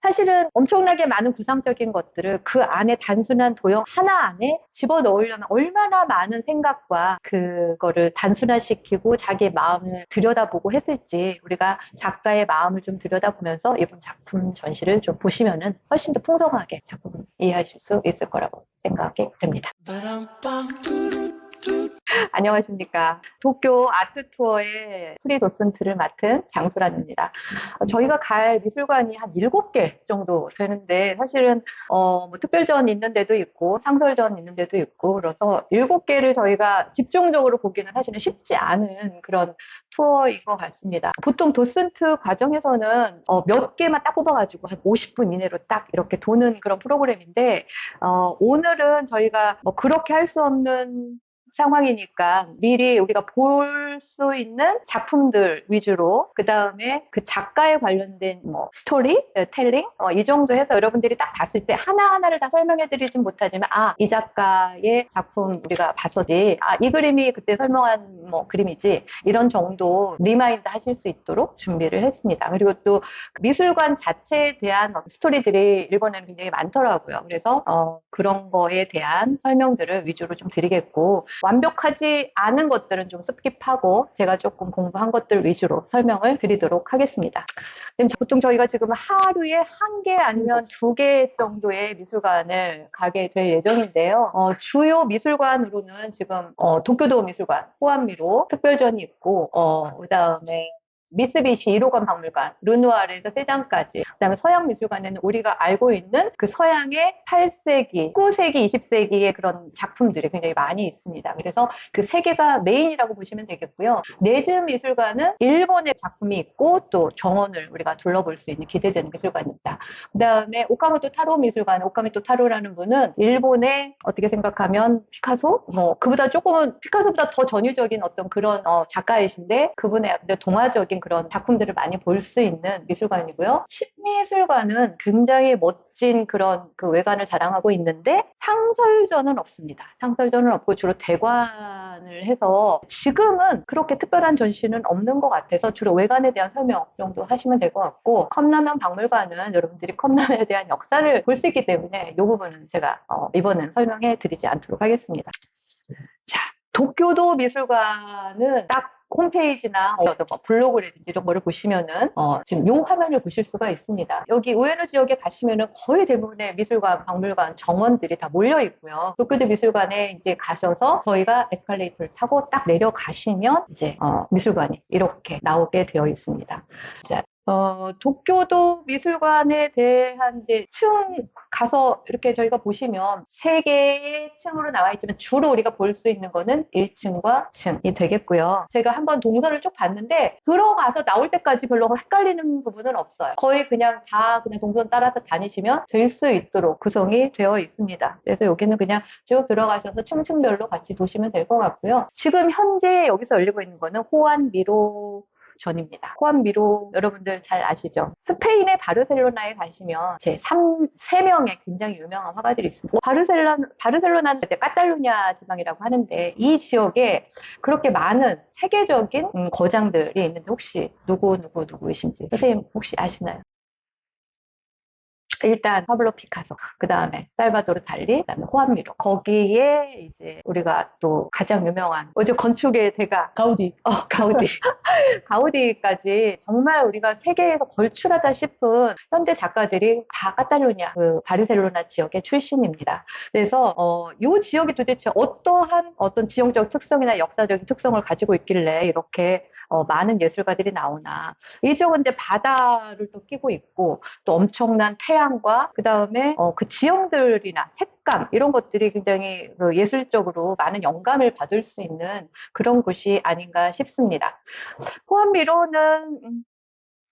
사실은 엄청나게 많은 구상적인 것들을 그 안에 단순한 도형 하나 안에 집어넣으려면 얼마나 많은 생각과 그거를 단순화시키고 자기의 마음을 들여다보고 했을지 우리가 작가의 마음을 좀 들여다보면서 이번 작품 전시를 좀 보시면은 훨씬 더 풍성하게 작품을 이해하실 수 있을 거라고 생각이 됩니다. 안녕하십니까. 도쿄 아트 투어의 프리 도슨트를 맡은 장수란입니다. 저희가 갈 미술관이 한 7개 정도 되는데 사실은 뭐 특별전 있는 데도 있고 상설전 있는 데도 있고 그래서 7개를 저희가 집중적으로 보기는 사실은 쉽지 않은 그런 투어인 것 같습니다. 보통 도슨트 과정에서는 몇 개만 딱 뽑아가지고 한 50분 이내로 딱 이렇게 도는 그런 프로그램인데 오늘은 저희가 뭐 그렇게 할 수 없는 상황이니까 미리 우리가 볼 수 있는 작품들 위주로 그 다음에 그 작가에 관련된 뭐 스토리, 텔링 이 정도 해서 여러분들이 딱 봤을 때 하나하나를 다 설명해 드리진 못하지만 이 작가의 작품 우리가 봤었지 이 그림이 그때 설명한 뭐 그림이지 이런 정도 리마인드 하실 수 있도록 준비를 했습니다. 그리고 또 미술관 자체에 대한 스토리들이 일본에는 굉장히 많더라고요. 그래서 그런 거에 대한 설명들을 위주로 좀 드리겠고 완벽하지 않은 것들은 좀 스킵하고 제가 조금 공부한 것들 위주로 설명을 드리도록 하겠습니다. 보통 저희가 지금 하루에 1개 아니면 2개 정도의 미술관을 가게 될 예정인데요. 주요 미술관으로는 지금 도쿄도 미술관, 호암미로 특별전이 있고 그 다음에 미쓰비시 1호관 박물관, 르누아르에서 세장까지 그다음에 서양 미술관에는 우리가 알고 있는 그 서양의 8세기, 19세기, 20세기의 그런 작품들이 굉장히 많이 있습니다. 그래서 그 3개가 메인이라고 보시면 되겠고요. 네즈 미술관은 일본의 작품이 있고 또 정원을 우리가 둘러볼 수 있는 기대되는 미술관입니다. 그다음에 오카모토 타로 미술관, 오카모토 타로라는 분은 일본의 어떻게 생각하면 피카소? 뭐 그보다 조금은 피카소보다 더 전유적인 어떤 그런 작가이신데 그분의 동화적인 그런 작품들을 많이 볼 수 있는 미술관이고요. 신미술관은 굉장히 멋진 그런 그 외관을 자랑하고 있는데 상설전은 없습니다. 상설전은 없고 주로 대관을 해서 지금은 그렇게 특별한 전시는 없는 것 같아서 주로 외관에 대한 설명 정도 하시면 될 것 같고 컵라면 박물관은 여러분들이 컵라면에 대한 역사를 볼 수 있기 때문에 이 부분은 제가 이번엔 설명해 드리지 않도록 하겠습니다. 자, 도쿄도 미술관은 딱 홈페이지나 어떤 뭐 블로그라든지 이런 거를 보시면은 지금 요 화면을 보실 수가 있습니다. 여기 우에노 지역에 가시면은 거의 대부분의 미술관, 박물관, 정원들이 다 몰려 있고요. 도쿄도 미술관에 이제 가셔서 저희가 에스컬레이터를 타고 딱 내려가시면 이제 미술관이 이렇게 나오게 되어 있습니다. 자, 도쿄도 미술관에 대한 이제 층 가서 이렇게 저희가 보시면 3개의 층으로 나와 있지만 주로 우리가 볼 수 있는 거는 1층과 층이 되겠고요. 제가 한번 동선을 쭉 봤는데 들어가서 나올 때까지 별로 헷갈리는 부분은 없어요. 거의 그냥 다 그냥 동선 따라서 다니시면 될 수 있도록 구성이 되어 있습니다. 그래서 여기는 그냥 쭉 들어가셔서 층층별로 같이 도시면 될 것 같고요. 지금 현재 여기서 열리고 있는 거는 호안미로 전입니다. 호암미로 여러분들 잘 아시죠? 스페인의 바르셀로나에 가시면 제 3명의 굉장히 유명한 화가들이 있습니다. 바르셀로나는 카탈루냐 지방이라고 하는데 이 지역에 그렇게 많은 세계적인 거장들이 있는데 혹시 누구이신지 선생님 혹시 아시나요? 일단 파블로 피카소, 그 다음에 살바도르 달리, 그 다음에 호암미로. 거기에 이제 우리가 또 가장 유명한 어제 건축의 대가 가우디. 가우디. 가우디까지 정말 우리가 세계에서 걸출하다 싶은 현대 작가들이 다 카탈루냐, 그 바르셀로나 지역의 출신입니다. 그래서 이 지역이 도대체 어떠한 어떤 지형적 특성이나 역사적인 특성을 가지고 있길래 이렇게 많은 예술가들이 나오나. 이 지역은 이제 바다를 또 끼고 있고 또 엄청난 태양과 그 다음에 그 지형들이나 색감 이런 것들이 굉장히 그 예술적으로 많은 영감을 받을 수 있는 그런 곳이 아닌가 싶습니다. 호암미로는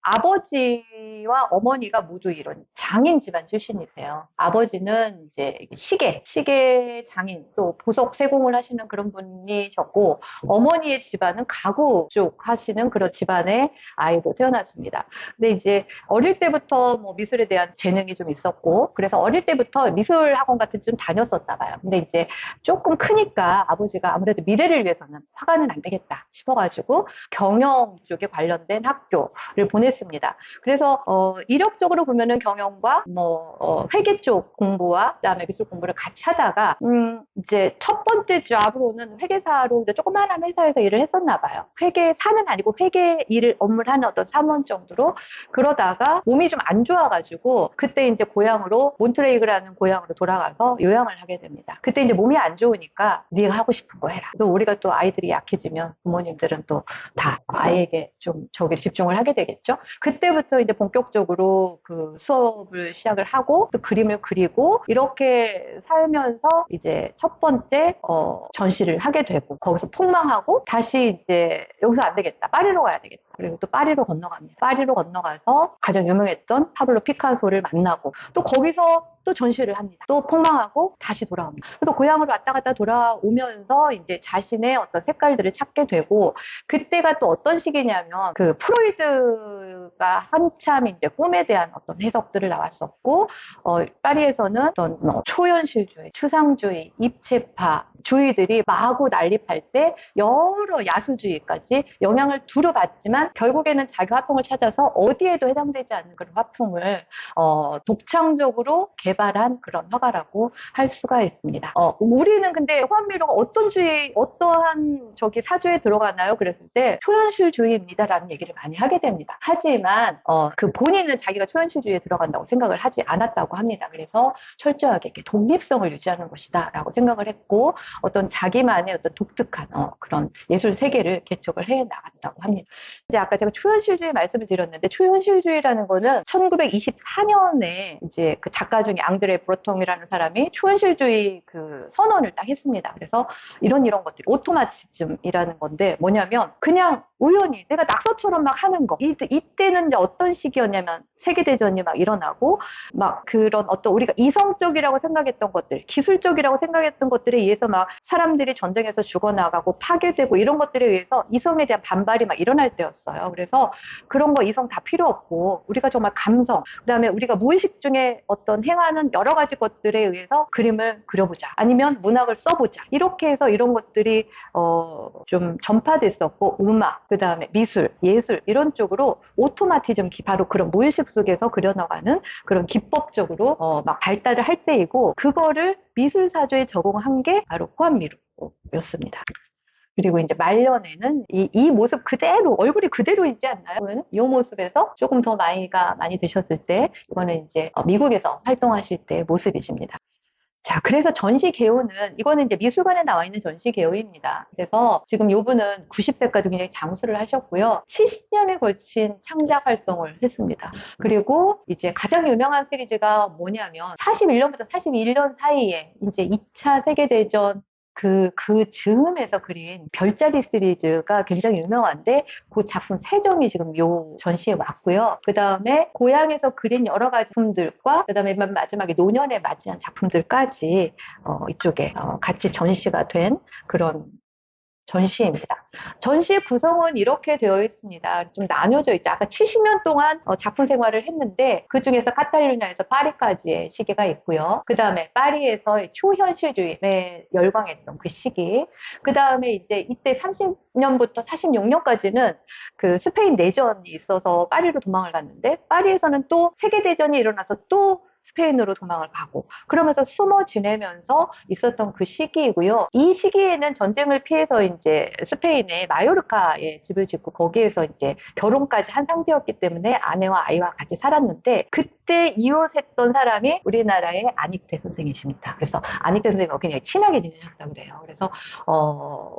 아버지와 어머니가 모두 이런 장인 집안 출신이세요. 아버지는 이제 시계 장인, 또 보석 세공을 하시는 그런 분이셨고, 어머니의 집안은 가구 쪽 하시는 그런 집안의 아이로 태어났습니다. 근데 이제 어릴 때부터 뭐 미술에 대한 재능이 좀 있었고, 그래서 어릴 때부터 미술 학원 같은 좀 다녔었나 봐요. 근데 이제 조금 크니까 아버지가 아무래도 미래를 위해서는 화가는 안 되겠다 싶어가지고 경영 쪽에 관련된 학교를 보냈 그랬습니다. 그래서 이력적으로 보면은 경영과 회계 쪽 공부와 그다음에 미술 공부를 같이 하다가 이제 첫 번째 잡으로는 회계사로 이제 조그마한 회사에서 일을 했었나 봐요. 회계사는 아니고 회계 일을 업무를 하는 어떤 사무원 정도로. 그러다가 몸이 좀 안 좋아가지고 그때 이제 고향으로 몬트레이그라는 고향으로 돌아가서 요양을 하게 됩니다. 그때 이제 몸이 안 좋으니까 네가 하고 싶은 거 해라. 또 우리가 또 아이들이 약해지면 부모님들은 또 다 아이에게 좀 저기를 집중을 하게 되겠죠. 그때부터 이제 본격적으로 그 수업을 시작을 하고 또 그림을 그리고 이렇게 살면서 이제 첫 번째 전시를 하게 되고 거기서 폭망하고 다시 이제 여기서 안 되겠다. 파리로 가야 되겠다. 그리고 또 파리로 건너갑니다. 파리로 건너가서 가장 유명했던 파블로 피카소를 만나고 또 거기서 또 전시를 합니다. 또 폭망하고 다시 돌아옵니다. 그래서 고향으로 왔다 갔다 돌아오면서 이제 자신의 어떤 색깔들을 찾게 되고 그때가 또 어떤 시기냐면 그 프로이드가 한참 이제 꿈에 대한 어떤 해석들을 나왔었고 파리에서는 어떤 초현실주의, 추상주의, 입체파 주의들이 마구 난립할 때 여러 야수주의까지 영향을 두루 받지만 결국에는 자기 화풍을 찾아서 어디에도 해당되지 않는 그런 화풍을 독창적으로 개발한 그런 화가라고 할 수가 있습니다. 우리는 근데 후안미로가 어떠한 저기 사조에 들어가나요? 그랬을 때 초현실주의입니다라는 얘기를 많이 하게 됩니다. 하지만 그 본인은 자기가 초현실주의에 들어간다고 생각을 하지 않았다고 합니다. 그래서 철저하게 이렇게 독립성을 유지하는 것이다라고 생각을 했고 어떤 자기만의 어떤 독특한 그런 예술 세계를 개척을 해 나갔다고 합니다. 이제 아까 제가 초현실주의 말씀을 드렸는데 초현실주의라는 거는 1924년에 이제 그 작가 중에 앙드레 브로통이라는 사람이 초현실주의 그 선언을 딱 했습니다. 그래서 이런 것들이 오토마티즘이라는 건데 뭐냐면 그냥 우연히 내가 낙서처럼 막 하는 거. 이때는 이제 어떤 시기였냐면 세계대전이 막 일어나고 막 그런 어떤 우리가 이성적이라고 생각했던 것들, 기술적이라고 생각했던 것들에 의해서 막 사람들이 전쟁에서 죽어나가고 파괴되고 이런 것들에 의해서 이성에 대한 반발이 막 일어날 때였어요. 그래서 그런 거 이성 다 필요 없고 우리가 정말 감성, 그다음에 우리가 무의식 중에 어떤 행하는 여러 가지 것들에 의해서 그림을 그려보자. 아니면 문학을 써보자. 이렇게 해서 이런 것들이 좀 전파됐었고 음악, 그다음에 미술, 예술 이런 쪽으로 오토마티즘 바로 그런 무의식 속에서 그려나가는 그런 기법적으로 막 발달을 할 때이고 그거를 미술사조에 적용한 게 바로 후안미루였습니다. 그리고 이제 말년에는 이 모습 그대로, 얼굴이 그대로이지 않나요? 그러면 이 모습에서 조금 더 나이가 많이 드셨을 때, 이거는 이제 미국에서 활동하실 때 모습이십니다. 자, 그래서 전시 개요는, 이거는 이제 미술관에 나와 있는 전시 개요입니다. 그래서 지금 요분은 90세까지 굉장히 장수를 하셨고요. 70년에 걸친 창작 활동을 했습니다. 그리고 이제 가장 유명한 시리즈가 뭐냐면 41년부터 41년 사이에 이제 2차 세계대전 그 즈음에서 그린 별자리 시리즈가 굉장히 유명한데 그 작품 3점이 지금 요 전시에 왔고요. 그 다음에 고향에서 그린 여러 가지 작품들과 그 다음에 맨 마지막에 노년에 맞이한 작품들까지 이쪽에 같이 전시가 된 그런 전시입니다. 전시 구성은 이렇게 되어 있습니다. 좀 나뉘어져 있죠. 아까 70년 동안 작품 생활을 했는데 그 중에서 카탈루냐에서 파리까지의 시기가 있고요. 그 다음에 파리에서 초현실주의에 열광했던 그 시기. 그 다음에 이제 이때 30년부터 46년까지는 그 스페인 내전이 있어서 파리로 도망을 갔는데 파리에서는 또 세계대전이 일어나서 또 스페인으로 도망을 가고 그러면서 숨어 지내면서 있었던 그 시기이고요. 이 시기에는 전쟁을 피해서 이제 스페인의 마요르카에 집을 짓고 거기에서 이제 결혼까지 한 상태였기 때문에 아내와 아이와 같이 살았는데 그때 이웃했던 사람이 우리나라의 안익태 선생이십니다. 그래서 안익태 선생님과 굉장히 친하게 지내셨다고 그래요. 그래서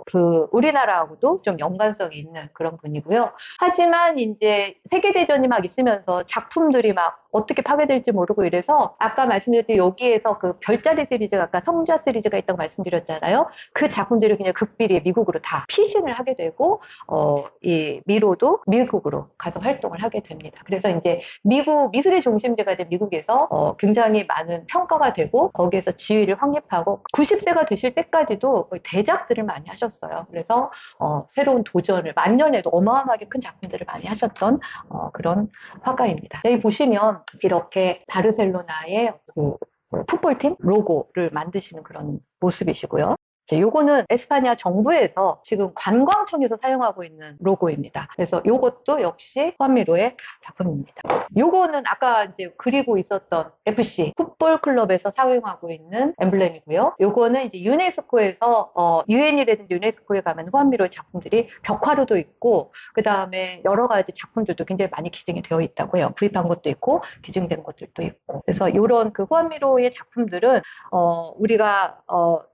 그 우리나라하고도 좀 연관성이 있는 그런 분이고요. 하지만 이제 세계대전이 막 있으면서 작품들이 막 어떻게 파괴될지 모르고 이래서 아까 말씀드렸듯이 여기에서 그 별자리 시리즈가 아까 성좌 시리즈가 있다고 말씀드렸잖아요. 그 작품들이 그냥 극비리에 미국으로 다 피신을 하게 되고 이 미로도 미국으로 가서 활동을 하게 됩니다. 그래서 이제 미국 미술의 중심지가 된 미국에서 굉장히 많은 평가가 되고 거기에서 지위를 확립하고 90세가 되실 때까지도 거의 대작들을 많이 하셨어요. 그래서 새로운 도전을 만년에도 어마어마하게 큰 작품들을 많이 하셨던 그런 화가입니다. 여기 보시면 이렇게 바르셀로나의 그 풋볼팀 로고를 만드시는 그런 모습이시고요. 요거는 에스파냐 정부에서 지금 관광청에서 사용하고 있는 로고입니다. 그래서 요것도 역시 후안미로의 작품입니다. 요거는 아까 이제 그리고 있었던 FC 풋볼 클럽에서 사용하고 있는 엠블렘이고요. 요거는 이제 유네스코에서 유엔이라든지 유네스코에 가면 후안미로의 작품들이 벽화로도 있고 그 다음에 여러 가지 작품들도 굉장히 많이 기증이 되어 있다고 해요. 구입한 것도 있고 기증된 것들도 있고. 그래서 이런 그 후안미로의 작품들은 우리가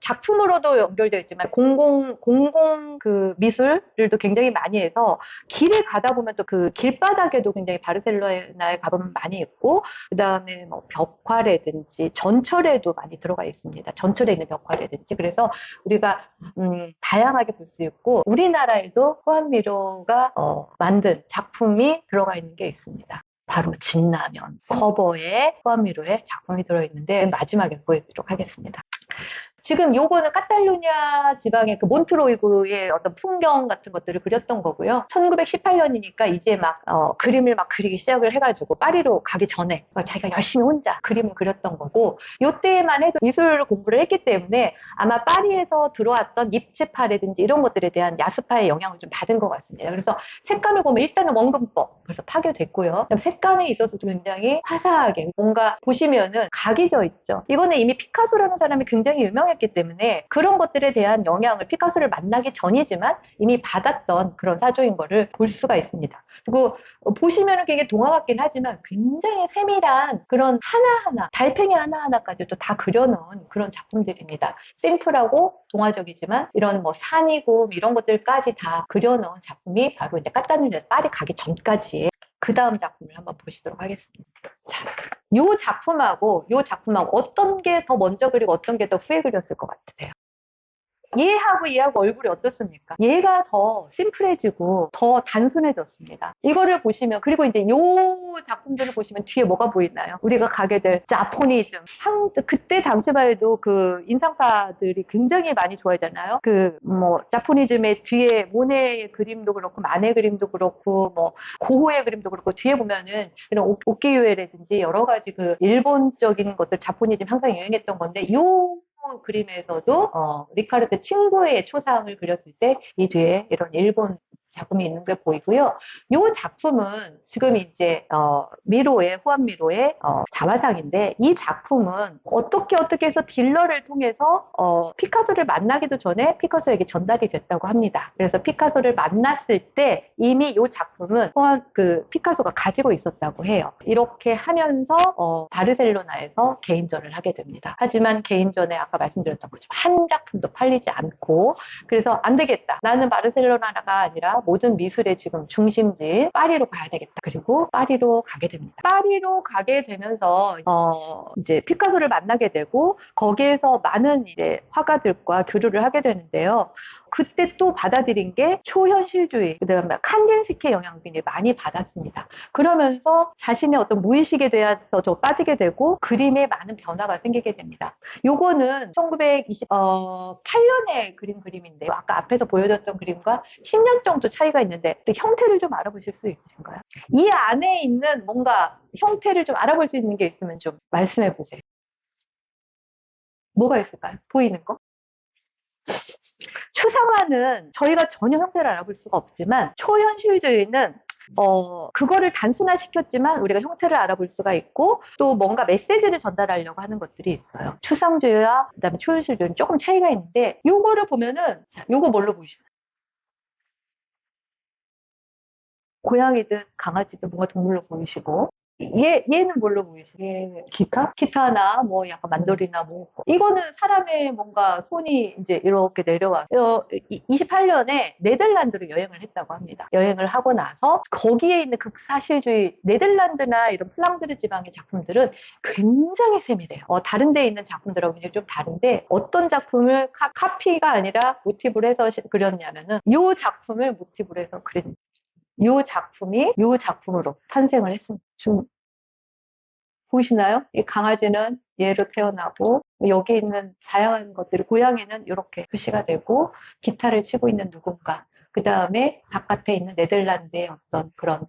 작품으로도 연결되어 있지만 공공 그 미술들도 굉장히 많이 해서 길에 가다 보면 또 그 길바닥에도 굉장히 바르셀로나에 가보면 많이 있고 그 다음에 뭐 벽화라든지 전철에도 많이 들어가 있습니다. 전철에 있는 벽화라든지 그래서 우리가 다양하게 볼 수 있고 우리나라에도 후안미로가 만든 작품이 들어가 있는 게 있습니다. 바로 진라면 커버에 후안미로의 작품이 들어있는데 마지막에 보여드리도록 하겠습니다. 지금 요거는 카탈루냐 지방의 그 몬트로이구의 어떤 풍경 같은 것들을 그렸던 거고요. 1918년이니까 이제 막 그림을 막 그리기 시작을 해가지고 파리로 가기 전에 자기가 열심히 혼자 그림을 그렸던 거고 요때만 해도 미술 공부를 했기 때문에 아마 파리에서 들어왔던 입체파라든지 이런 것들에 대한 야수파의 영향을 좀 받은 것 같습니다. 그래서 색감을 보면 일단은 원근법 벌써 파괴됐고요. 색감에 있어서도 굉장히 화사하게 뭔가 보시면은 각이 져 있죠. 이거는 이미 피카소라는 사람이 굉장히 유명했기 때문에 그런 것들에 대한 영향을 피카소를 만나기 전이지만 이미 받았던 그런 사조인 거를 볼 수가 있습니다. 그리고 보시면은 굉장히 동화 같긴 하지만 굉장히 세밀한 그런 하나하나 달팽이 하나하나까지도 다 그려놓은 그런 작품들입니다. 심플하고 동화적이지만 이런 뭐 산이고 이런 것들까지 다 그려놓은 작품이 바로 이제 까따뉴냐 파리 가기 전까지의 그 다음 작품을 한번 보시도록 하겠습니다. 자, 요 작품하고 어떤 게 더 먼저 그리고 어떤 게 더 후에 그렸을 것 같으세요? 얘하고 얼굴이 어떻습니까? 얘가 더 심플해지고 더 단순해졌습니다. 이거를 보시면 그리고 이제 요 작품들을 보시면 뒤에 뭐가 보이나요? 우리가 가게 될 자포니즘. 그때 당시만 해도 그 인상파들이 굉장히 많이 좋아하잖아요. 그 뭐 자포니즘의 뒤에 모네의 그림도 그렇고 만의 그림도 그렇고 뭐 고흐의 그림도 그렇고 뒤에 보면은 이런 오키유에라든지 여러 가지 그 일본적인 것들 자포니즘 항상 유행했던 건데 요 그림에서도 리카르트 친구의 초상을 그렸을 때 이 뒤에 이런 일본 작품이 있는 게 보이고요. 이 작품은 지금 이제 후안미로의 자화상인데 이 작품은 어떻게 해서 딜러를 통해서 피카소를 만나기도 전에 피카소에게 전달이 됐다고 합니다. 그래서 피카소를 만났을 때 이미 이 작품은 그 피카소가 가지고 있었다고 해요. 이렇게 하면서 바르셀로나에서 개인전을 하게 됩니다. 하지만 개인전에 아까 말씀드렸던 것처럼 한 작품도 팔리지 않고 그래서 안 되겠다. 나는 바르셀로나가 아니라 모든 미술의 지금 중심지인 파리로 가야 되겠다. 그리고 파리로 가게 됩니다. 파리로 가게 되면서 이제 피카소를 만나게 되고 거기에서 많은 이제 화가들과 교류를 하게 되는데요. 그때 또 받아들인 게 초현실주의, 그다음에 칸딘스키의 영향을 굉장히 많이 받았습니다. 그러면서 자신의 어떤 무의식에 대해서 좀 빠지게 되고 그림에 많은 변화가 생기게 됩니다. 요거는 1928년에 그린 그림인데요. 아까 앞에서 보여줬던 그림과 10년 정도 차이가 있는데 형태를 좀 알아보실 수 있으신가요? 이 안에 있는 뭔가 형태를 좀 알아볼 수 있는 게 있으면 좀 말씀해 보세요. 뭐가 있을까요? 보이는 거? 추상화는 저희가 전혀 형태를 알아볼 수가 없지만 초현실주의는 그거를 단순화시켰지만 우리가 형태를 알아볼 수가 있고 또 뭔가 메시지를 전달하려고 하는 것들이 있어요. 추상주의와 그다음에 초현실주의는 조금 차이가 있는데 요거를 보면은 자, 요거 뭘로 보이시나요? 고양이든 강아지든 뭔가 동물로 보이시고 얘는 뭘로 보이시나요? 얘 기타? 기타나 뭐 약간 만돌이나 뭐 이거는 사람의 뭔가 손이 이제 이렇게 내려와 28년에 네덜란드로 여행을 했다고 합니다. 여행을 하고 나서 거기에 있는 극사실주의 네덜란드나 이런 플랑드르 지방의 작품들은 굉장히 세밀해요. 다른 데에 있는 작품들하고 굉장히 좀 다른데 어떤 작품을 카피가 아니라 모티브로 해서 그렸냐면은 이 작품을 모티브로 해서 그린 이 작품이 이 작품으로 탄생을 했습니다. 지금 보이시나요? 이 강아지는 얘로 태어나고 여기 있는 다양한 것들이 고양이는 이렇게 표시가 되고 기타를 치고 있는 누군가 그 다음에 바깥에 있는 네덜란드의 어떤 그런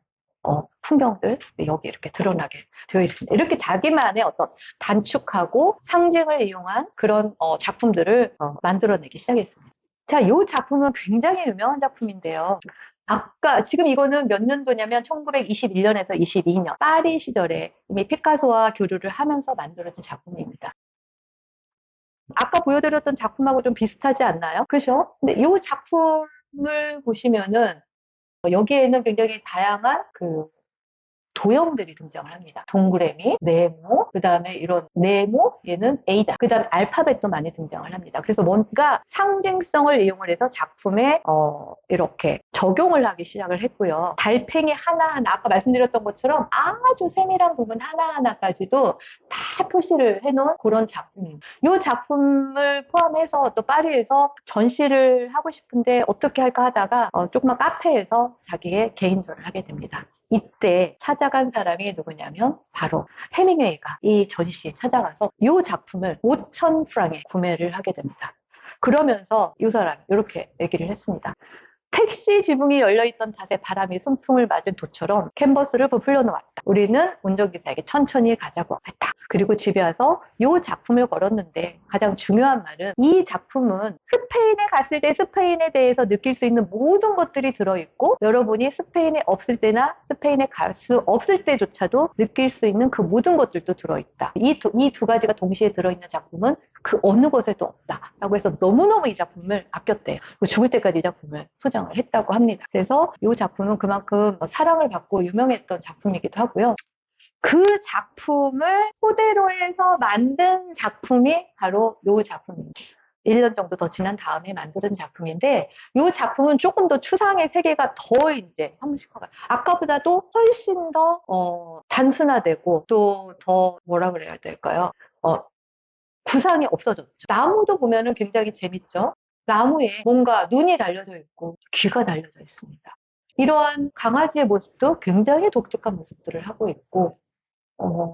풍경들 여기 이렇게 드러나게 되어 있습니다. 이렇게 자기만의 어떤 단축하고 상징을 이용한 그런 작품들을 만들어내기 시작했습니다. 자, 이 작품은 굉장히 유명한 작품인데요. 아까 지금 이거는 몇 년도냐면 1921년에서 22년 파리 시절에 이미 피카소와 교류를 하면서 만들어진 작품입니다. 아까 보여드렸던 작품하고 좀 비슷하지 않나요? 그죠? 근데 이 작품을 보시면은 여기에는 굉장히 다양한 도형들이 등장을 합니다. 동그라미, 네모, 그 다음에 이런 네모, 얘는 A다. 그 다음에 알파벳도 많이 등장을 합니다. 그래서 뭔가 상징성을 이용을 해서 작품에 이렇게 적용을 하기 시작을 했고요. 달팽이 하나하나, 아까 말씀드렸던 것처럼 아주 세밀한 부분 하나하나까지도 다 표시를 해놓은 그런 작품입니다. 이 작품을 포함해서 또 파리에서 전시를 하고 싶은데 어떻게 할까 하다가 조그만 카페에서 자기의 개인전을 하게 됩니다. 이때 찾아간 사람이 누구냐면 바로 해밍웨이가 이 전시에 찾아가서 이 작품을 5,000 프랑에 구매를 하게 됩니다. 그러면서 이 사람이 이렇게 얘기를 했습니다. 택시 지붕이 열려있던 탓에 바람이 순풍을 맞은 도처럼 캔버스를 부풀려 놓았다. 우리는 운전기사에게 천천히 가자고 했다. 그리고 집에 와서 이 작품을 걸었는데 가장 중요한 말은 이 작품은 스페인에 갔을 때 스페인에 대해서 느낄 수 있는 모든 것들이 들어있고 여러분이 스페인에 없을 때나 스페인에 갈 수 없을 때조차도 느낄 수 있는 그 모든 것들도 들어있다. 이 두 가지가 동시에 들어있는 작품은 그 어느 곳에도 없다라고 해서 너무너무 이 작품을 아꼈대요. 죽을 때까지 이 작품을 소장을 했다고 합니다. 그래서 이 작품은 그만큼 사랑을 받고 유명했던 작품이기도 하고요. 그 작품을 토대로 해서 만든 작품이 바로 이 작품입니다. 1년 정도 더 지난 다음에 만든 작품인데 이 작품은 조금 더 추상의 세계가 더 이제 형식화가 아까보다도 훨씬 더 단순화되고 또 더 뭐라 그래야 될까요? 구상이 없어졌죠. 나무도 보면은 굉장히 재밌죠. 나무에 뭔가 눈이 달려져 있고 귀가 달려져 있습니다. 이러한 강아지의 모습도 굉장히 독특한 모습들을 하고 있고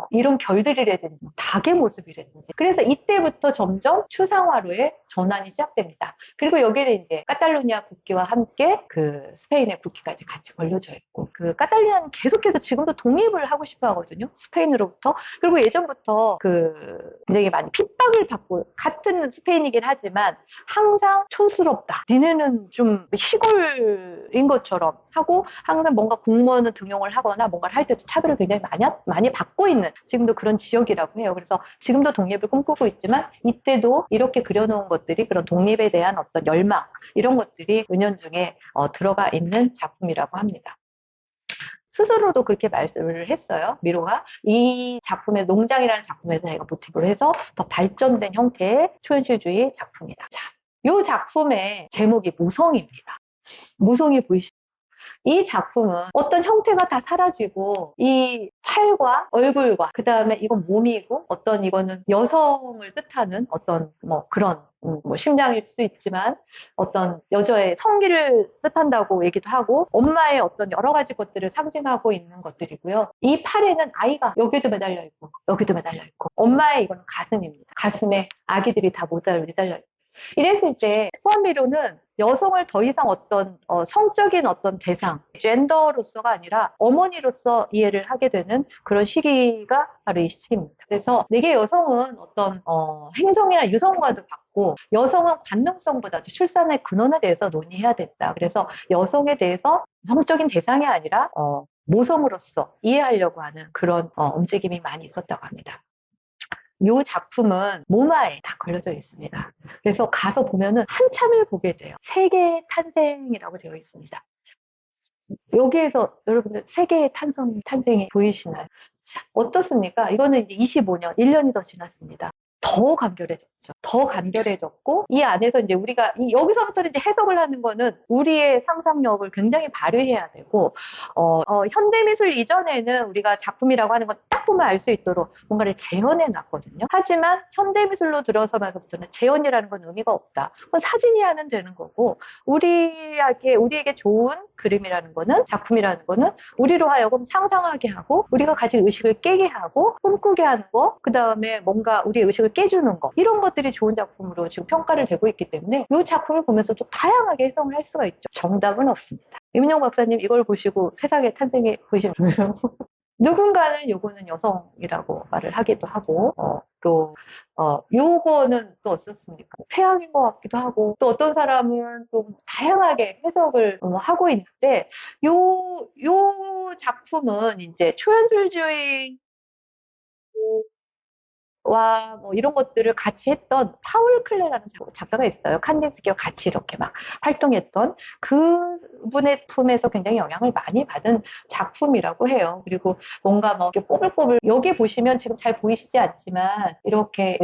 이런 결들이라든지 닭의 모습이라든지 그래서 이때부터 점점 추상화로의 전환이 시작됩니다. 그리고 여기는 이제 카탈루니아 국기와 함께 그 스페인의 국기까지 같이 걸려져 있고 그 카탈루니아는 계속해서 지금도 독립을 하고 싶어 하거든요. 스페인으로부터. 그리고 예전부터 굉장히 많이 핍박을 받고 같은 스페인이긴 하지만 항상 촌스럽다. 니네는 좀 시골인 것처럼 하고 항상 뭔가 공무원을 등용을 하거나 뭔가를 할 때도 차별을 굉장히 많이 받고 있는 지금도 그런 지역이라고 해요. 그래서 지금도 독립을 꿈꾸고 있지만 이때도 이렇게 그려놓은 것들이 그런 독립에 대한 어떤 열망 이런 것들이 은연중에 들어가 있는 작품이라고 합니다. 스스로도 그렇게 말씀을 했어요. 미로가 이 작품의 농장이라는 작품에서 자기가 모티브를 해서 더 발전된 형태의 초현실주의 작품이다. 자, 이 작품의 제목이 모성입니다. 모성이 보이시죠? 이 작품은 어떤 형태가 다 사라지고 이 팔과 얼굴과 그 다음에 이건 몸이고 어떤 이거는 여성을 뜻하는 어떤 뭐 그런 뭐 심장일 수도 있지만 어떤 여자의 성기를 뜻한다고 얘기도 하고 엄마의 어떤 여러 가지 것들을 상징하고 있는 것들이고요. 이 팔에는 아이가 여기도 매달려 있고 여기도 매달려 있고 엄마의 이거는 가슴입니다. 가슴에 아기들이 다 매달려 있고 이랬을 때 포함미로는 여성을 더 이상 어떤 성적인 어떤 대상, 젠더로서가 아니라 어머니로서 이해를 하게 되는 그런 시기가 바로 이 시기입니다. 그래서 내게 여성은 어떤 행성이나 유성과도 같고 여성은 관능성보다도 출산의 근원에 대해서 논의해야 된다. 그래서 여성에 대해서 성적인 대상이 아니라 모성으로서 이해하려고 하는 그런 움직임이 많이 있었다고 합니다. 이 작품은 모마에 다 걸려져 있습니다. 그래서 가서 보면은 한참을 보게 돼요. 세계의 탄생이라고 되어 있습니다. 여기에서 여러분들 세계의 탄생이 보이시나요? 자, 어떻습니까? 이거는 이제 25년, 1년이 더 지났습니다. 더 간결해졌죠. 더 간결해졌고 이 안에서 이제 우리가 여기서부터 이제 해석을 하는 거는 우리의 상상력을 굉장히 발휘해야 되고 현대미술 이전에는 우리가 작품이라고 하는 건 딱 보면 알 수 있도록 뭔가를 재현해 놨거든요. 하지만 현대미술로 들어서면서부터는 재현이라는 건 의미가 없다. 그건 사진이 하면 되는 거고 우리에게 좋은 그림이라는 거는 작품이라는 거는 우리로 하여금 상상하게 하고 우리가 가진 의식을 깨게 하고 꿈꾸게 하는 거 그 다음에 뭔가 우리의 의식을 깨주는 거 이런 것들이 좋은 작품으로 지금 평가를 되고 있기 때문에 이 작품을 보면서 또 다양하게 해석을 할 수가 있죠. 정답은 없습니다. 이민영 박사님 이걸 보시고 세상의 탄생이 보시면 누군가는 요거는 여성이라고 말을 하기도 하고, 요거는 또 어떻습니까? 태양인 것 같기도 하고, 또 어떤 사람은 좀 다양하게 해석을 하고 있는데, 요 작품은 이제 초현실주의 와, 뭐 이런 것들을 같이 했던 파울 클레라는 작가가 있어요. 칸딘스키와 같이 이렇게 막 활동했던 그분의 품에서 굉장히 영향을 많이 받은 작품이라고 해요. 그리고 뭔가 뭐 이렇게 뽀글뽀글 여기 보시면 지금 잘 보이시지 않지만 이렇게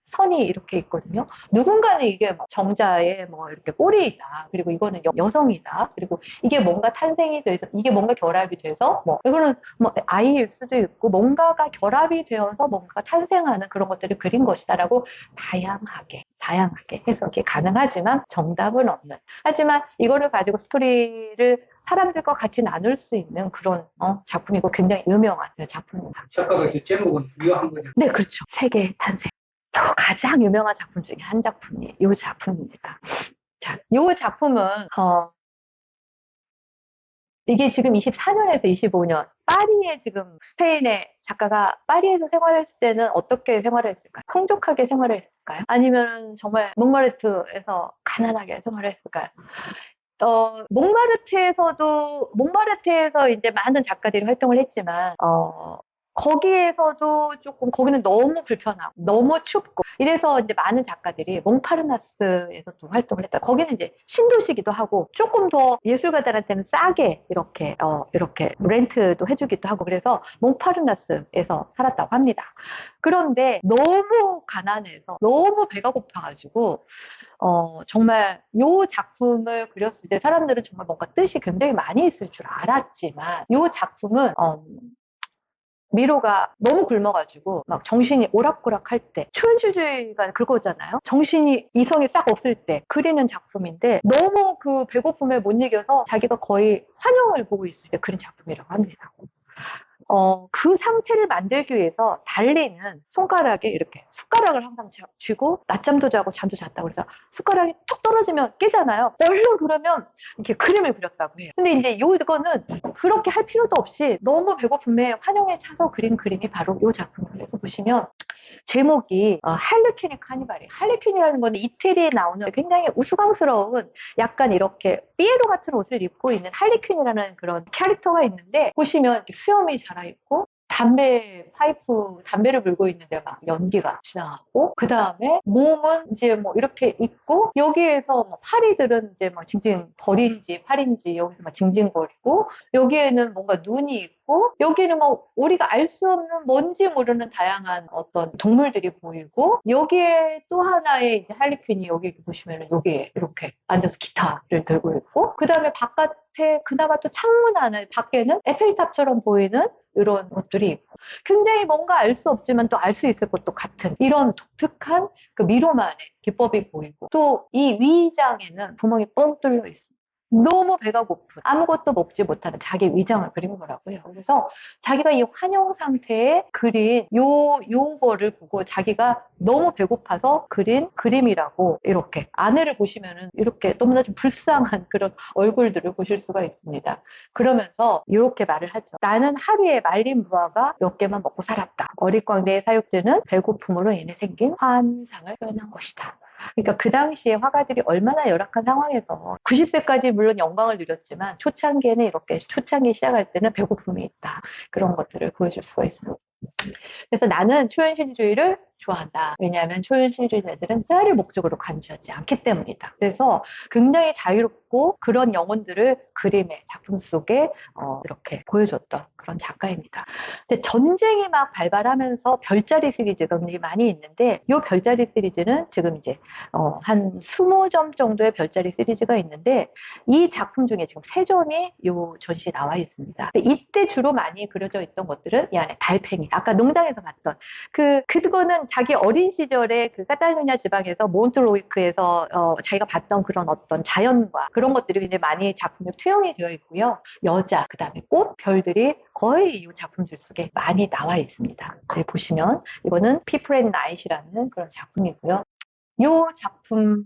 선이 이렇게 있거든요. 누군가는 이게 뭐 정자의 뭐 이렇게 꼬리이다. 그리고 이거는 여성이다. 그리고 이게 뭔가 탄생이 돼서 이게 뭔가 결합이 돼서 뭐 이거는 뭐 아이일 수도 있고 뭔가가 결합이 되어서 뭔가 탄생하는 그런 것들을 그린 것이다라고 다양하게 해석이 가능하지만 정답은 없는. 하지만 이거를 가지고 스토리를 사람들과 같이 나눌 수 있는 그런 작품이고 굉장히 유명한 작품입니다. 작가가 이제 제목은 유효한 거죠. 네, 그렇죠. 세계의 탄생. 가장 유명한 작품 중에 한 작품이 이 작품입니다. 자, 이 작품은 이게 지금 24년에서 25년 파리에 지금 스페인의 작가가 파리에서 생활했을 때는 어떻게 생활을 했을까요? 풍족하게 생활을 했을까요? 아니면 정말 몽마르트에서 가난하게 생활을 했을까요? 몽마르트에서 이제 많은 작가들이 활동을 했지만, 거기에서도 조금, 거기는 너무 불편하고, 너무 춥고, 이래서 이제 많은 작가들이 몽파르나스에서도 활동을 했다. 거기는 이제 신도시기도 하고, 조금 더 예술가들한테는 싸게 이렇게 렌트도 해주기도 하고, 그래서 몽파르나스에서 살았다고 합니다. 그런데 너무 가난해서, 너무 배가 고파가지고, 정말 요 작품을 그렸을 때 사람들은 정말 뭔가 뜻이 굉장히 많이 있을 줄 알았지만, 요 작품은, 미로가 너무 굶어가지고 막 정신이 오락가락 할 때, 초현실주의가 그거잖아요. 정신이 이성이 싹 없을 때 그리는 작품인데 너무 그 배고픔에 못 이겨서 자기가 거의 환영을 보고 있을 때 그린 작품이라고 합니다. 그 상태를 만들기 위해서 달리는 손가락에 이렇게 숟가락을 항상 쥐고 낮잠도 자고 잠도 잤다고. 그래서 숟가락이 툭 떨어지면 깨잖아요. 얼른 그러면 이렇게 그림을 그렸다고 해요. 근데 이제 이거는 그렇게 할 필요도 없이 너무 배고픔에 환영에 차서 그린 그림이 바로 이 작품에서 보시면 제목이 할리퀸의 카니발이에요. 할리퀸이라는 건 이태리에 나오는 굉장히 우스꽝스러운 약간 이렇게 삐에로 같은 옷을 입고 있는 할리퀸이라는 그런 캐릭터가 있는데, 보시면 수염이 자라있고 담배를 불고 있는데 막 연기가 지나가고, 그 다음에 몸은 이제 뭐 이렇게 있고, 여기에서 뭐 파리들은 이제 막 징징 벌인지 팔인지 여기서 막 징징거리고, 여기에는 뭔가 눈이 있고, 여기는 뭐 우리가 알 수 없는 뭔지 모르는 다양한 어떤 동물들이 보이고, 여기에 또 하나의 이제 할리퀸이 여기 보시면은 여기에 이렇게 앉아서 기타를 들고 있고, 그 다음에 바깥에 그나마 또 창문 안에 밖에는 에펠탑처럼 보이는 이런 것들이 있고, 굉장히 뭔가 알 수 없지만 또 알 수 있을 것도 같은 이런 독특한 그 미로만의 기법이 보이고, 또 이 위장에는 구멍이 뻥 뚫려 있습니다. 너무 배가 고픈 아무것도 먹지 못하는 자기 위장을 그린 거라고요. 그래서 자기가 이 환영 상태에 그린 요거를 보고 자기가 너무 배고파서 그린 그림이라고, 이렇게 안에를 보시면은 이렇게 너무나 좀 불쌍한 그런 얼굴들을 보실 수가 있습니다. 그러면서 이렇게 말을 하죠. 나는 하루에 말린 무화과 몇 개만 먹고 살았다. 어릿광대의 사육제는 배고픔으로 인해 생긴 환상을 표현한 것이다. 그러니까 그 당시에 화가들이 얼마나 열악한 상황에서 90세까지 물론 영광을 누렸지만 초창기에는 이렇게 초창기 시작할 때는 배고픔이 있다. 그런 것들을 보여줄 수가 있습니다. 그래서 나는 초현실주의를 좋아한다. 왜냐하면 초현실주의자들은 퇴화를 목적으로 간주하지 않기 때문이다. 그래서 굉장히 자유롭고 그런 영혼들을 그림의 작품 속에 이렇게 보여줬던 그런 작가입니다. 근데 전쟁이 막 발발하면서 별자리 시리즈가 굉장히 많이 있는데, 이 별자리 시리즈는 지금 이제 한 20점 정도의 별자리 시리즈가 있는데, 이 작품 중에 지금 3점이 이 전시에 나와 있습니다. 이때 주로 많이 그려져 있던 것들은 이 안에 달팽이, 아까 농장에서 봤던 그거는 자기 어린 시절에 그 카탈루냐 지방에서 몬트로이크에서 자기가 봤던 그런 어떤 자연과 그런 것들이 굉장히 많이 작품에 투영이 되어 있고요. 여자, 그 다음에 꽃, 별들이 거의 이 작품들 속에 많이 나와 있습니다. 보시면 이거는 People at Night이라는 그런 작품이고요. 이 작품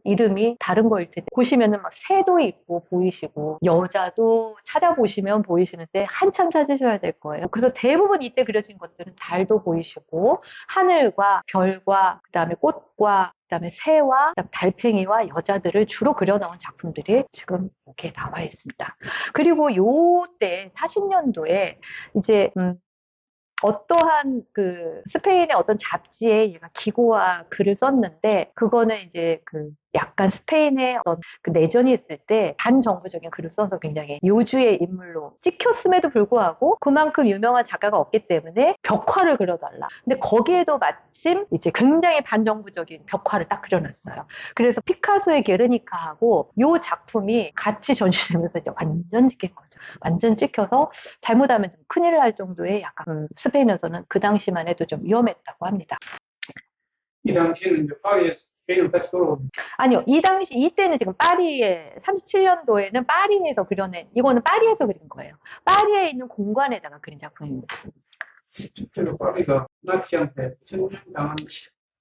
이름이 다른 거일 텐데 보시면은 막 새도 있고 보이시고 여자도 찾아보시면 보이시는데 한참 찾으셔야 될 거예요. 그래서 대부분 이때 그려진 것들은 달도 보이시고 하늘과 별과 그다음에 꽃과 그다음에 새와 그다음에 달팽이와 여자들을 주로 그려놓은 작품들이 지금 이렇게 나와 있습니다. 그리고 요때 40년도에 이제 어떠한 그 스페인의 어떤 잡지에 얘가 기고와 글을 썼는데 그거는 이제 그 약간 스페인의 어떤 그 내전이 있을 때 반정부적인 글을 써서 굉장히 요주의 인물로 찍혔음에도 불구하고 그만큼 유명한 작가가 없기 때문에 벽화를 그려달라. 근데 거기에도 마침 이제 굉장히 반정부적인 벽화를 딱 그려놨어요. 그래서 피카소의 게르니카하고 요 작품이 같이 전시되면서 이제 완전 찍힌 거죠. 완전 찍혀서 잘못하면 좀 큰일 날 정도의 약간 스페인에서는 그 당시만 해도 좀 위험했다고 합니다. 이 당시에는 이제 파리에서 스페인으로 다시 돌아오는 아니요, 이때는 지금 파리에, 37년도에는 파리에서 그려낸, 이거는 파리에서 그린 거예요. 파리에 있는 공관에다가 그린 작품입니다. 실제로 파리가 나치한테 점령당한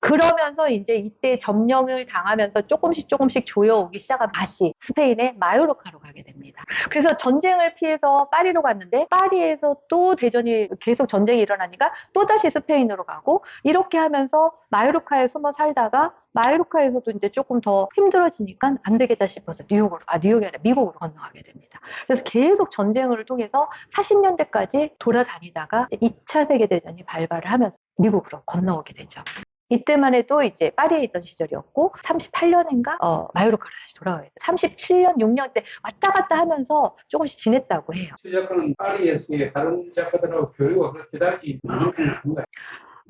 그러면서 이제 이때 점령을 당하면서 조금씩 조여오기 시작한 다시 스페인의 마요르카로 가게 됩니다. 그래서 전쟁을 피해서 파리로 갔는데 파리에서 또 대전이 계속 전쟁이 일어나니까 또다시 스페인으로 가고 이렇게 하면서 마요르카에 숨어 살다가 마요르카에서도 이제 조금 더 힘들어지니까 안 되겠다 싶어서 뉴욕이 아니라 미국으로 건너가게 됩니다. 그래서 계속 전쟁을 통해서 40년대까지 돌아다니다가 2차 세계대전이 발발을 하면서 미국으로 건너오게 되죠. 이때만 해도 이제 파리에 있던 시절이었고 38년인가 마요르카로 다시 돌아와야 돼요. 37년, 6년 때 왔다 갔다 하면서 조금씩 지냈다고 해요. 최 작가는 파리에서의 다른 작가들하고 교류가 그렇게 달리 많은 편이 아닌가요?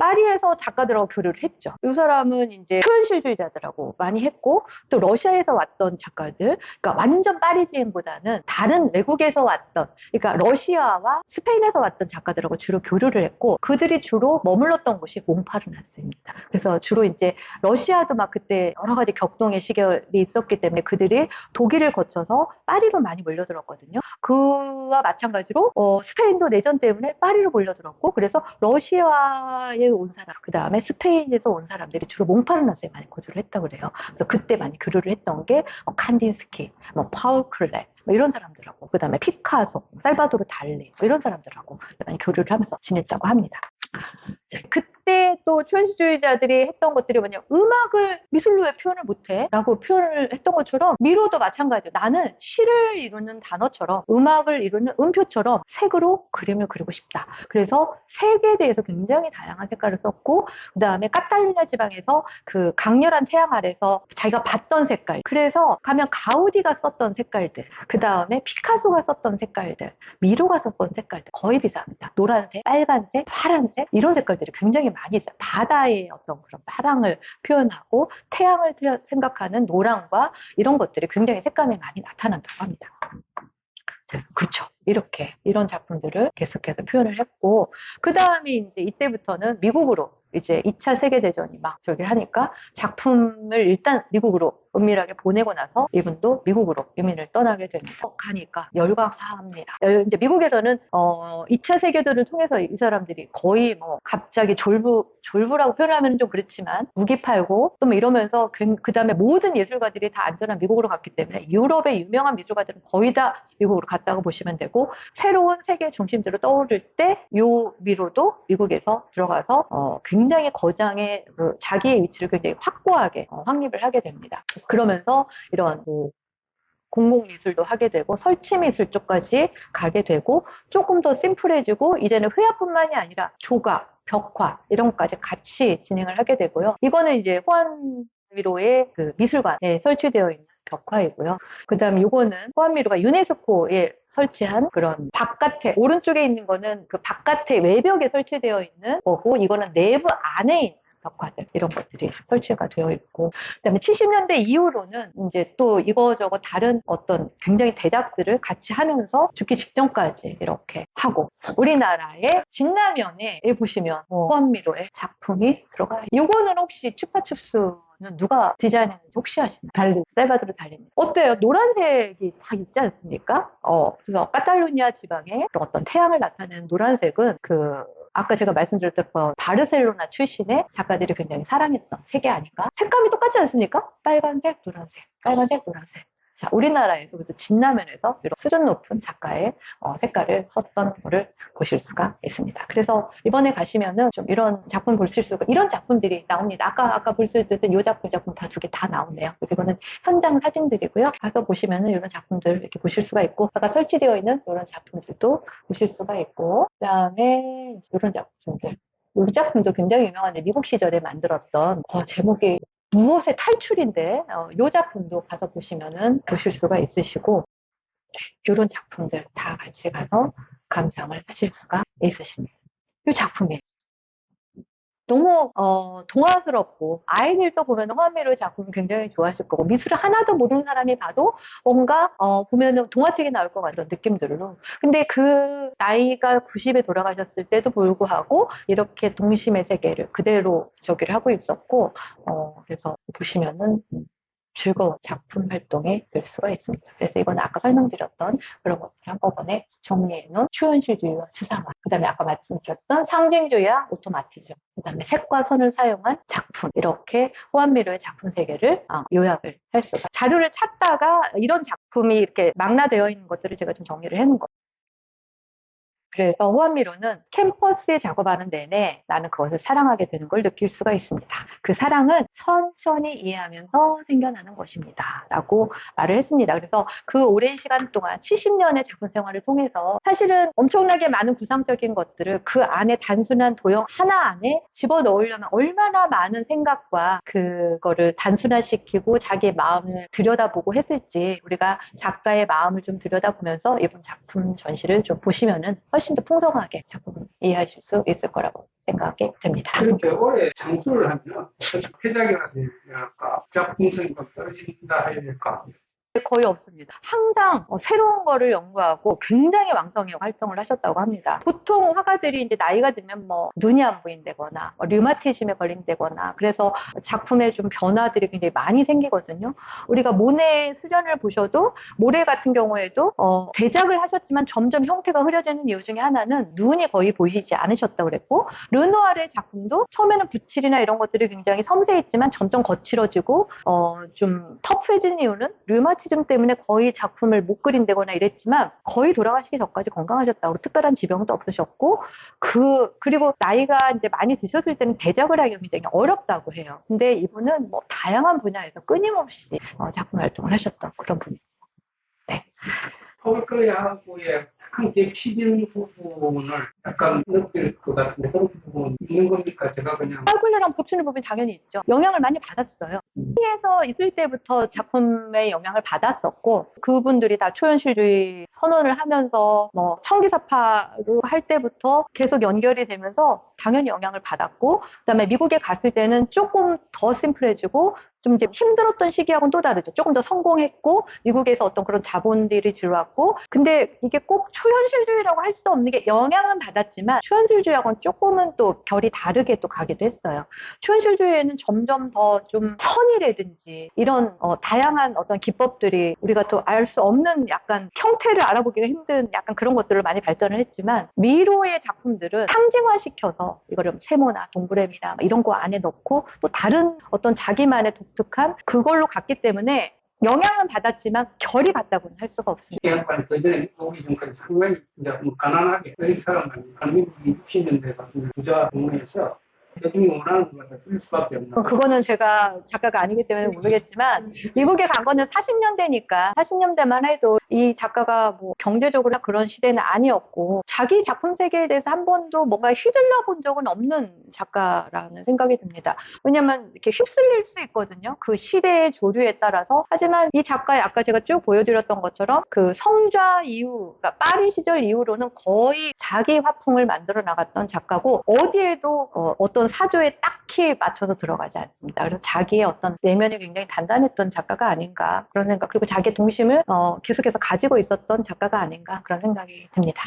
파리에서 작가들하고 교류를 했죠. 이 사람은 이제 표현실주의자들하고 많이 했고 또 러시아에서 왔던 작가들, 그러니까 완전 파리지인보다는 다른 외국에서 왔던, 그러니까 러시아와 스페인에서 왔던 작가들하고 주로 교류를 했고 그들이 주로 머물렀던 곳이 몽파르나스입니다. 그래서 주로 이제 러시아도 막 그때 여러 가지 격동의 시절이 있었기 때문에 그들이 독일을 거쳐서 파리로 많이 몰려들었거든요. 그와 마찬가지로 스페인도 내전 때문에 파리로 몰려들었고 그래서 러시아에 온 사람, 그 다음에 스페인에서 온 사람들이 주로 몽파르나스에 많이 거주를 했다고 그래요. 그래서 그때 많이 교류를 했던 게 칸딘스키, 파울 클레 이런 사람들하고 그 다음에 피카소, 살바도르 달리 이런 사람들하고 많이 교류를 하면서 지냈다고 합니다. 그때 또 초현실주의자들이 했던 것들이 뭐냐면 음악을 미술로 왜 표현을 못해? 라고 표현을 했던 것처럼 미로도 마찬가지예요. 나는 시를 이루는 단어처럼 음악을 이루는 음표처럼 색으로 그림을 그리고 싶다. 그래서 색에 대해서 굉장히 다양한 색깔을 썼고 그 다음에 카탈루냐 지방에서 그 강렬한 태양 아래서 자기가 봤던 색깔, 그래서 가면 가우디가 썼던 색깔들, 그 다음에 피카소가 썼던 색깔들, 미로가 썼던 색깔들 거의 비슷합니다. 노란색, 빨간색, 파란색 이런 색깔들이 굉장히 많이 있어요. 바다의 어떤 그런 파랑을 표현하고 태양을 생각하는 노랑과 이런 것들이 굉장히 색감이 많이 나타난다고 합니다. 그렇죠. 이런 작품들을 계속해서 표현을 했고, 그 다음에 이제 이때부터는 미국으로 이제 2차 세계대전이 막 저기 하니까 작품을 일단 미국으로 은밀하게 보내고 나서 이분도 미국으로 이민을 떠나게 되면서 가니까 열광합니다. 이제 미국에서는 2차 세계대전을 통해서 이 사람들이 거의 뭐 갑자기 졸부라고 표현하면 좀 그렇지만 무기 팔고 또 뭐 이러면서 그 다음에 모든 예술가들이 다 안전한 미국으로 갔기 때문에 유럽의 유명한 미술가들은 거의 다 미국으로 갔다고 보시면 되고 새로운 세계 중심지로 떠오를 때 요 미로도 미국에서 들어가서 굉장히 거장의 자기의 위치를 굉장히 확고하게 확립을 하게 됩니다. 그러면서 이런 공공미술도 하게 되고 설치미술 쪽까지 가게 되고 조금 더 심플해지고 이제는 회화뿐만이 아니라 조각, 벽화 이런 것까지 같이 진행을 하게 되고요. 이거는 이제 후안 미로의 그 미술관에 설치되어 있는 벽화이고요. 그 다음 이거는 후안 미로가 유네스코에 설치한 그런 바깥에, 오른쪽에 있는 거는 그 바깥에 외벽에 설치되어 있는 거고 이거는 내부 안에 있는 벽화들 이런 것들이 설치가 되어 있고 그다음에 70년대 이후로는 이제 또 이거저거 다른 어떤 굉장히 대작들을 같이 하면서 죽기 직전까지 이렇게 하고 우리나라의 진라면에 보시면 후안미로의 작품이 들어가요. 이거는 혹시 추파춥스는 누가 디자인했는지 혹시 아시나요? 달리, 살바도르 달리입니다. 어때요? 노란색이 다 있지 않습니까? 그래서 카탈루냐 지방의 어떤 태양을 나타내는 노란색은 그 아까 제가 말씀드렸던 바르셀로나 출신의 작가들이 굉장히 사랑했던 세계 아닌가? 색감이 똑같지 않습니까? 빨간색, 노란색, 빨간색, 노란색. 자, 우리나라에서 그래도 진라면에서 이런 수준 높은 작가의 색깔을 썼던 거를 보실 수가 있습니다. 그래서 이번에 가시면은 좀 이런 작품 보실 수가, 이런 작품들이 나옵니다. 아까 볼 수 있던 이 작품 다 두 개 다 나오네요. 그래서 이거는 현장 사진들이고요. 가서 보시면은 이런 작품들 이렇게 보실 수가 있고, 아까 설치되어 있는 이런 작품들도 보실 수가 있고, 그 다음에 이런 작품들. 이 작품도 굉장히 유명한데 미국 시절에 만들었던 제목이 무엇의 탈출인데 이 작품도 가서 보시면은 보실 수가 있으시고 이런 작품들 다 같이 가서 감상을 하실 수가 있으십니다. 이 작품이 너무 동화스럽고 아이들도 보면 호환미로의 작품을 굉장히 좋아하실 거고 미술을 하나도 모르는 사람이 봐도 뭔가 보면은 동화책이 나올 것 같은 느낌들로 근데 그 나이가 90에 돌아가셨을 때도 불구하고 이렇게 동심의 세계를 그대로 저기를 하고 있었고 그래서 보시면은 즐거운 작품 활동이 될 수가 있습니다. 그래서 이건 아까 설명드렸던 그런 것들 한꺼번에 정리해놓은 추현실주의와 추상화, 그 다음에 아까 말씀드렸던 상징주의와 오토마티즘, 그 다음에 색과 선을 사용한 작품, 이렇게 호환미로의 작품 세계를 요약을 할 수가. 자료를 찾다가 이런 작품이 이렇게 망라되어 있는 것들을 제가 좀 정리를 해놓은 거예요. 그래서 호환미로는 캠퍼스에 작업하는 내내 나는 그것을 사랑하게 되는 걸 느낄 수가 있습니다. 그 사랑은 천천히 이해하면서 생겨나는 것입니다. 라고 말을 했습니다. 그래서 그 오랜 시간 동안 70년의 작품 생활을 통해서 사실은 엄청나게 많은 구상적인 것들을 그 안에 단순한 도형 하나 안에 집어넣으려면 얼마나 많은 생각과 그거를 단순화시키고 자기의 마음을 들여다보고 했을지 우리가 작가의 마음을 좀 들여다보면서 이번 작품 전시를 좀 보시면은 훨씬 더 풍성하게 작품을 이해하실 수 있을 거라고 생각이 됩니다. 그렇게 오래 장수를 하면 회작이라든가 작품성이 좀 떨어진다 해야 될까? 거의 없습니다. 항상 새로운 거를 연구하고 굉장히 왕성히 활동을 하셨다고 합니다. 보통 화가들이 이제 나이가 들면 뭐 눈이 안 보인다거나 류마티즘에 걸린다거나 그래서 작품에 좀 변화들이 굉장히 많이 생기거든요. 우리가 모네의 수련을 보셔도 모네 같은 경우에도 대작을 하셨지만 점점 형태가 흐려지는 이유 중에 하나는 눈이 거의 보이지 않으셨다고 그랬고 르누아르의 작품도 처음에는 붓질이나 이런 것들이 굉장히 섬세했지만 점점 거칠어지고 좀 터프해지는 이유는 류마티즘 때문에 거의 작품을 못 그린다거나 이랬지만 거의 돌아가시기 전까지 건강하셨다고 특별한 지병도 없으셨고 그리고 나이가 이제 많이 드셨을 때는 대작을 하기가 굉장히 어렵다고 해요. 근데 이분은 뭐 다양한 분야에서 끊임없이 작품 활동을 하셨던 그런 분이에요. 네. 폴크레하고의 함께 취진 부분을 약간 느낄 것 같은데 그런 부분 있는 겁니까? 제가 그냥 폴클레랑 붙이는 부분이 당연히 있죠. 영향을 많이 받았어요. 에서 있을 때부터 작품의 영향을 받았었고 그분들이 다 초현실주의 선언을 하면서 뭐 청기사파로 할 때부터 계속 연결이 되면서 당연히 영향을 받았고 그다음에 미국에 갔을 때는 조금 더 심플해지고 좀 이제 힘들었던 시기하고는 또 다르죠. 조금 더 성공했고 미국에서 어떤 그런 자본들이 들어왔고 근데 이게 꼭 초현실주의라고 할 수도 없는 게 영향은 받았지만 초현실주의하고는 조금은 또 결이 다르게 또 가기도 했어요. 초현실주의에는 점점 더 좀 선이라든지 이런 다양한 어떤 기법들이 우리가 또 알 수 없는 약간 형태를 알아보기가 힘든 약간 그런 것들을 많이 발전을 했지만 미로의 작품들은 상징화시켜서 이거를 세모나 동그라미나 이런 거 안에 넣고 또 다른 어떤 자기만의 독특한 그걸로 갔기 때문에 영향은 받았지만 결이 같다고는 할 수가 없습니다. 이 양반이 그전에 오기 전까지 상당히 이제 뭐 가난하게 그런 사람만 한민국이 60년대 같은 부자 동네에서 대중이 원하는 것을 쓸 수밖에 없는 그거는 제가 작가가 아니기 때문에 모르겠지만 미국에 간 거는 40년대니까 40년대만 해도 이 작가가 뭐 경제적으로 그런 시대는 아니었고 자기 작품 세계에 대해서 한 번도 뭔가 휘둘러 본 적은 없는 작가라는 생각이 듭니다. 왜냐면 이렇게 휩쓸릴 수 있거든요. 그 시대의 조류에 따라서. 하지만 이 작가의 아까 제가 쭉 보여드렸던 것처럼 그 성좌 이후, 그러니까 파리 시절 이후로는 거의 자기 화풍을 만들어 나갔던 작가고 어디에도 어떤 사조에 딱히 맞춰서 들어가지 않습니다. 그래서 자기의 어떤 내면이 굉장히 단단했던 작가가 아닌가 그런 생각 그리고 자기의 동심을 계속해서 가지고 있었던 작가가 아닌가 그런 생각이 듭니다.